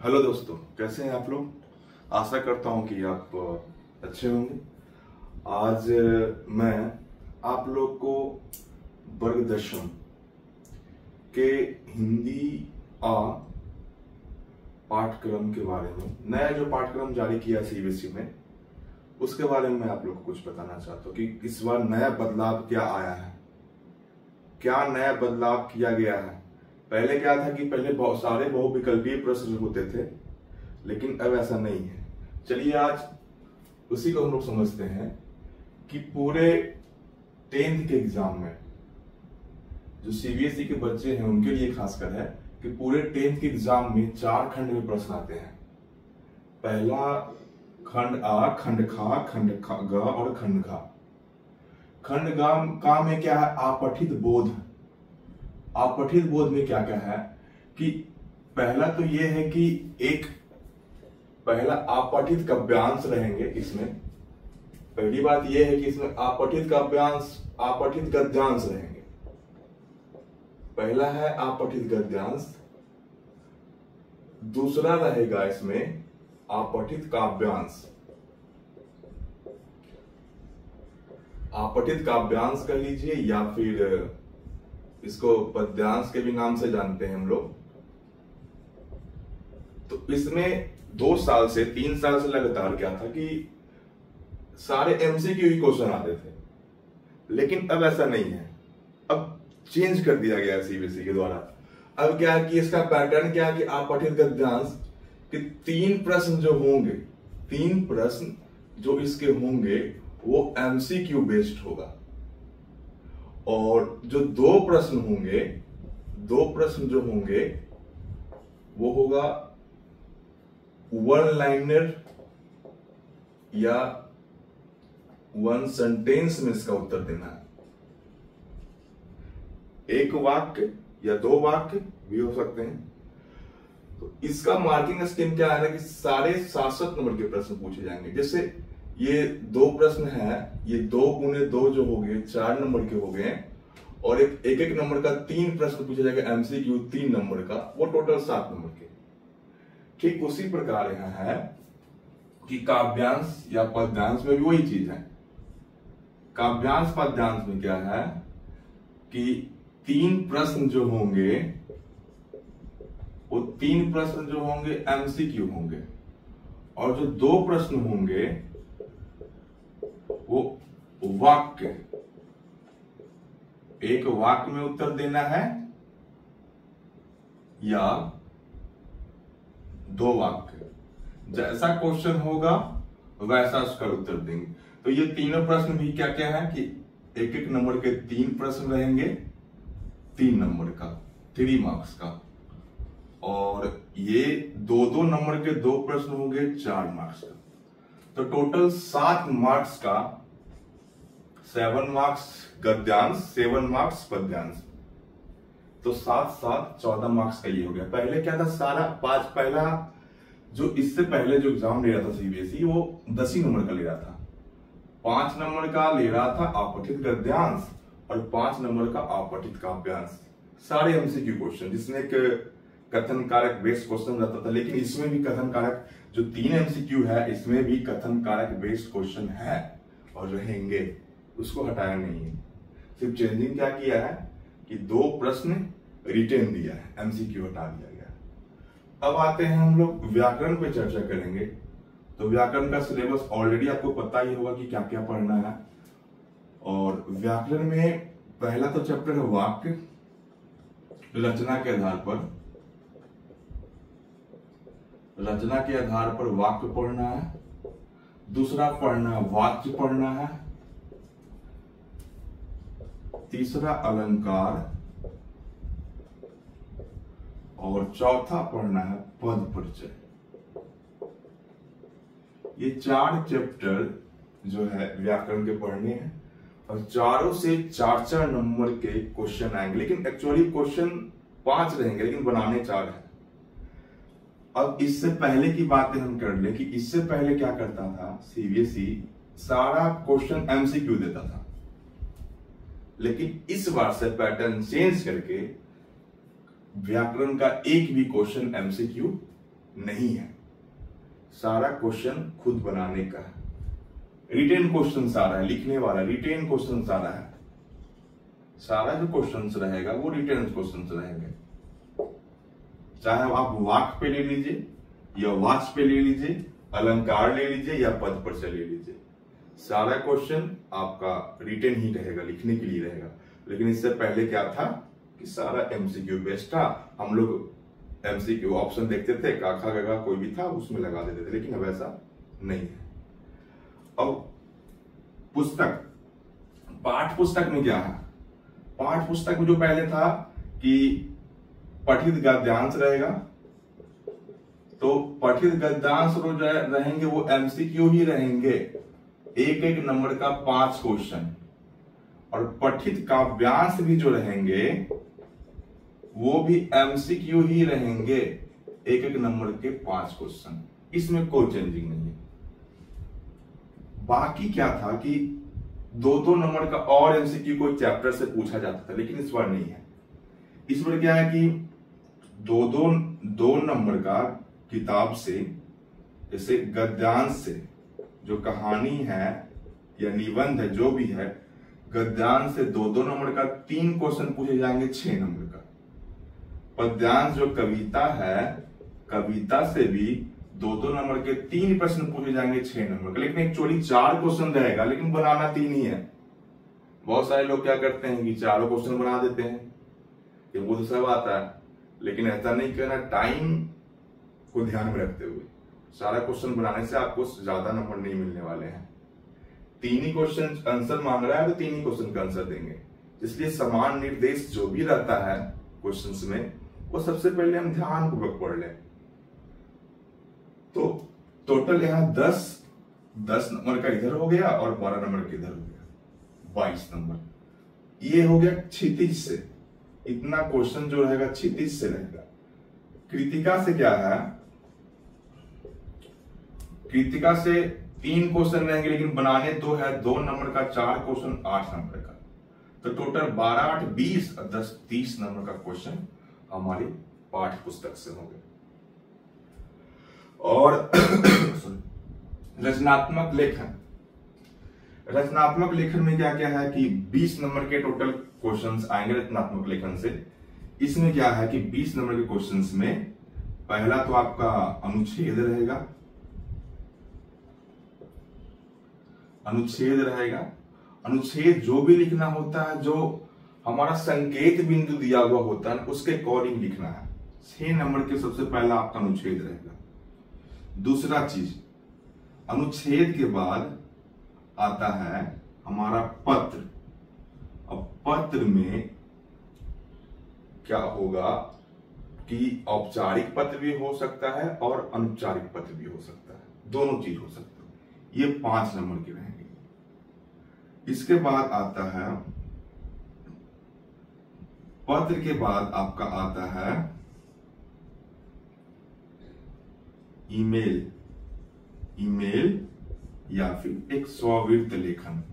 Hello दोस्तों, कैसे हैं आप लोग। आशा करता हूं कि आप अच्छे होंगे। आज मैं आप लोग को वर्ग दशम के हिंदी आ पाठ्यक्रम के बारे में, नया जो पाठ्यक्रम जारी किया सीबीएसई में, उसके बारे में आप लोग को कुछ बताना चाहता हूँ कि इस बार नया बदलाव क्या आया है, क्या नया बदलाव किया गया है। पहले क्या था कि पहले बहुत सारे बहुविकल्पीय प्रश्न होते थे, लेकिन अब ऐसा नहीं है। चलिए आज उसी को हम लोग समझते हैं कि पूरे 10th के एग्जाम में जो सीबीएसई के बच्चे हैं उनके लिए खासकर है कि पूरे 10th के एग्जाम में 4 खंड में प्रश्न आते हैं। पहला खंड आ, खंड खा, खंड ग और खंड घ। खंड का में क्या है? आपठित बोध। आपठित बोध में क्या क्या है कि पहला तो ये है कि एक पहला आपठित काव्यांश रहेंगे। इसमें पहली बात यह है कि इसमें आपठित काव्यांश, आपठित गद्यांश रहेंगे। पहला है आपठित गद्यांश, दूसरा रहेगा इसमें आपठित काव्यांश। आपठित काव्यांश कह लीजिए या फिर इसको पद्यांश के भी नाम से जानते हैं हम लोग। तो इसमें 2 साल से 3 साल से लगातार क्या था कि सारे एमसीक्यू ही क्वेश्चन आते थे, लेकिन अब ऐसा नहीं है। अब चेंज कर दिया गया सीबीएसई के द्वारा। अब क्या है कि इसका पैटर्न क्या है कि आपठित गद्यांश कि 3 प्रश्न जो होंगे, 3 प्रश्न जो इसके होंगे वो एमसीक्यू बेस्ड होगा, और जो 2 प्रश्न होंगे, 2 प्रश्न जो होंगे वो होगा 1 लाइनर या 1 सेंटेंस में इसका उत्तर देना है। 1 वाक्य या 2 वाक्य भी हो सकते हैं। तो इसका मार्किंग स्कीम क्या है ना कि सारे 67 नंबर के प्रश्न पूछे जाएंगे। जैसे ये 2 प्रश्न है, ये 2 गुने 2 जो हो गए 4 नंबर के हो गए, और एक नंबर का 3 प्रश्न पूछा जाएगा एमसीक्यू 3 नंबर का, वो टोटल 7 नंबर के। ठीक उसी प्रकार यहां है कि काव्यांश या पद्यांश में भी वही चीज है। काव्यांश पद्यांश में क्या है कि 3 प्रश्न जो होंगे वो 3 प्रश्न जो होंगे एमसीक्यू होंगे, और जो 2 प्रश्न होंगे वो वाक्य, एक वाक्य में उत्तर देना है या 2 वाक्य। जैसा क्वेश्चन होगा वैसा उसका उत्तर देंगे। तो ये तीनों प्रश्न भी क्या क्या है कि एक नंबर के 3 प्रश्न रहेंगे, 3 नंबर का 3 मार्क्स का, और ये 2 नंबर के 2 प्रश्न होंगे 4 मार्क्स का। तो टोटल 7 मार्क्स का, 7 मार्क्स गद्यांश, 7 मार्क्स पद्यांश, तो 7 7 14 मार्क्स का ये हो गया। पहले क्या था, सारा पहला जो इससे पहले जो एग्जाम ले रहा था सीबीएसई वो 10 नंबर का ले रहा था। 5 नंबर का ले रहा था आपठित गद्यांश और 5 नंबर का आपठित काव्यांश, सारे एमसीक्यू क्वेश्चन, जिसमें एक कथन कारक बेस्ड क्वेश्चन रहता था। लेकिन इसमें भी कथन कारक जो 3 एमसीक्यू है, इसमें भी कथन कारक बेस्ड क्वेश्चन है और रहेंगे, उसको हटाया नहीं है। सिर्फ चेंजिंग क्या किया है कि 2 प्रश्न रिटेन दिया है, एमसीक्यू हटा दिया गया। अब आते हैं हम लोग व्याकरण पे चर्चा करेंगे। तो व्याकरण का सिलेबस ऑलरेडी आपको पता ही होगा कि क्या क्या पढ़ना है। और व्याकरण में पहला तो चैप्टर है वाक्य, रचना के आधार पर, रचना के आधार पर वाक्य पढ़ना है। दूसरा पढ़ना वाक्य पढ़ना है। तीसरा अलंकार, और चौथा पढ़ना है पद परिचय। ये 4 चैप्टर जो है व्याकरण के पढ़ने हैं, और चारों से 4-4 नंबर के क्वेश्चन आएंगे। लेकिन एक्चुअली क्वेश्चन 5 रहेंगे, लेकिन बनाने 4 है। अब इससे पहले की बातें हम कर ले कि इससे पहले क्या करता था सीबीएसई, सारा क्वेश्चन एमसीक्यू देता था। लेकिन इस बार से पैटर्न चेंज करके व्याकरण का एक भी क्वेश्चन एमसीक्यू नहीं है, सारा क्वेश्चन खुद बनाने का है। रिटेन क्वेश्चन सारा है, लिखने वाला रिटेन क्वेश्चन सारा है। सारा जो क्वेश्चन रहेगा वो रिटेन क्वेश्चन रहेंगे, चाहे आप वाक्य पे ले लीजिए या वाक्य पे ले लीजिए, अलंकार ले लीजिए या पद पर से ले लीजिए, सारा क्वेश्चन आपका रिटेन ही रहेगा, लिखने के लिए रहेगा। लेकिन इससे पहले क्या था कि सारा एमसीक्यू बेस्ड था। हम लोग एमसीक्यू ऑप्शन देखते थे, काखा गगा कोई भी था उसमें लगा देते थे, लेकिन अब ऐसा नहीं है। अब पुस्तक, पाठ पुस्तक में क्या है? पाठ पुस्तक में जो पहले था कि पठित गद्यांश रहेगा, तो पठित गद्यांश रहेंगे वो एमसीक्यू ही रहेंगे, एक एक नंबर का 5 क्वेश्चन। और पठित काव्यांश भी जो रहेंगे वो भी एमसीक्यू ही रहेंगे, एक एक नंबर के 5 क्वेश्चन। इसमें कोई चेंजिंग नहीं है। बाकी क्या था कि 2-2 नंबर का और एमसीक्यू कोई चैप्टर से पूछा जाता था, लेकिन इस बार नहीं है। इस बार क्या है कि 2 नंबर का किताब से, जैसे गद्यांश से जो कहानी है या निबंध है जो भी है, गद्यांश से 2-2 नंबर का 3 क्वेश्चन पूछे जाएंगे 6 नंबर का। पद्यांश जो कविता है, कविता से भी 2-2 नंबर के 3 प्रश्न पूछे जाएंगे 6 नंबर का। लेकिन एक्चुअली 4 क्वेश्चन रहेगा, लेकिन बनाना 3 ही है। बहुत सारे लोग क्या करते हैं कि 4 क्वेश्चन बना देते हैं, ये वो तो सब आता है, लेकिन ऐसा नहीं करना। टाइम को ध्यान में रखते हुए सारा क्वेश्चन बनाने से आपको ज्यादा नंबर नहीं मिलने वाले हैं। 3 ही क्वेश्चन आंसर मांग रहा है तो 3 ही क्वेश्चन का आंसर देंगे। इसलिए समान निर्देश जो भी रहता है क्वेश्चंस में, वो सबसे पहले हम ध्यान पूर्वक पढ़ लें। तो टोटल यहाँ 10 नंबर का इधर हो गया और 12 नंबर का इधर हो गया, 22 नंबर। ये हो गया क्षितिज से, इतना क्वेश्चन जो रहेगा क्षितिज से रहेगा। कृतिका से क्या है? कृतिका से 3 क्वेश्चन रहेंगे, लेकिन बनाने 2 है, 2 नंबर का 4 क्वेश्चन 8 नंबर का। तो टोटल 12, 8, 20 और 10, 30 नंबर का क्वेश्चन हमारी पाठ्य पुस्तक से होंगे। और रचनात्मक लेखन, रचनात्मक लेखन में क्या क्या है कि 20 नंबर के टोटल क्वेश्चंस आएंगे रचनात्मक लेखन से। इसमें क्या है कि 20 नंबर के क्वेश्चंस में पहला तो आपका अनुच्छेद रहेगा, अनुच्छेद रहेगा। अनुच्छेद जो भी लिखना होता है, जो हमारा संकेत बिंदु दिया हुआ होता है उसके अकॉर्डिंग लिखना है। 6 नंबर के सबसे पहला आपका अनुच्छेद रहेगा। दूसरा चीज, अनुच्छेद के बाद आता है हमारा पत्र। अब पत्र में क्या होगा कि औपचारिक पत्र भी हो सकता है और अनौपचारिक पत्र भी हो सकता है, दोनों चीज हो सकता है। ये 5 नंबर के रहेंगे। इसके बाद आता है पत्र के बाद आपका आता है ईमेल, ईमेल या फिर एक स्ववृत्त लेखन।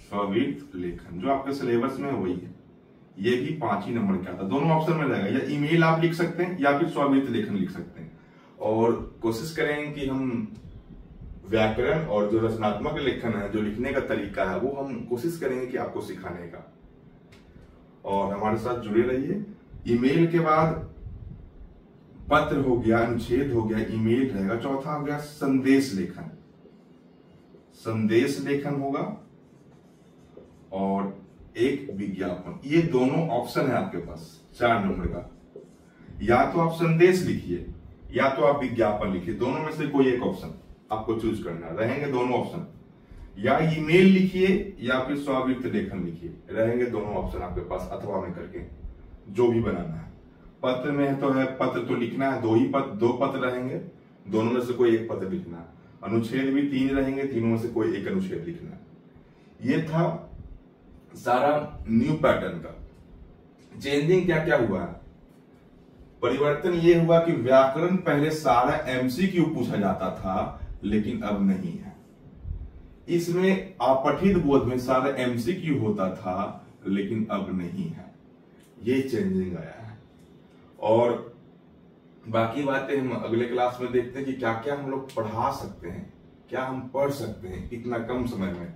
स्ववृत्त लेखन जो आपके सिलेबस में वही है, ये भी 5 ही नंबर का था। दोनों ऑप्शन में रहेगा, या ईमेल आप लिख सकते हैं या फिर स्ववृत्त लेखन लिख सकते हैं। और कोशिश करेंगे कि हम व्याकरण और जो रचनात्मक लेखन है, जो लिखने का तरीका है, वो हम कोशिश करेंगे कि आपको सिखाने का। और हमारे साथ जुड़े रहिए। ईमेल के बाद पत्र हो गया, अनुच्छेद हो गया, ईमेल रहेगा। चौथा हो गया संदेश लेखन। संदेश लेखन होगा और एक विज्ञापन। ये दोनों ऑप्शन है आपके पास 4 नंबर का। या तो आप संदेश लिखिए या तो आप विज्ञापन लिखिए, दोनों में से कोई एक ऑप्शन आपको चूज करना है। रहेंगे दोनों ऑप्शन, या ईमेल लिखिए या फिर स्ववृत्त लेखन लिखिए, रहेंगे दोनों ऑप्शन आपके पास, अथवा में करके जो भी बनाना है। पत्र में तो है, पत्र तो लिखना है, 2 पत्र रहेंगे, दोनों में से कोई एक पत्र लिखना है। अनुच्छेद भी 3 रहेंगे, तीनों में से कोई एक अनुच्छेद लिखना है। ये था सारा न्यू पैटर्न का। चेंजिंग क्या क्या हुआ है? परिवर्तन ये हुआ कि व्याकरण पहले सारा एमसीक्यू पूछा जाता था, लेकिन अब नहीं है। इसमें अपठित बोध में सारा एमसीक्यू होता था, लेकिन अब नहीं है। ये चेंजिंग आया है। और बाकी बातें हम अगले क्लास में देखते हैं कि क्या क्या हम लोग पढ़ा सकते हैं, क्या हम पढ़ सकते हैं इतना कम समय में।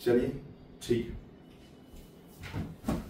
चलिए ठीक है।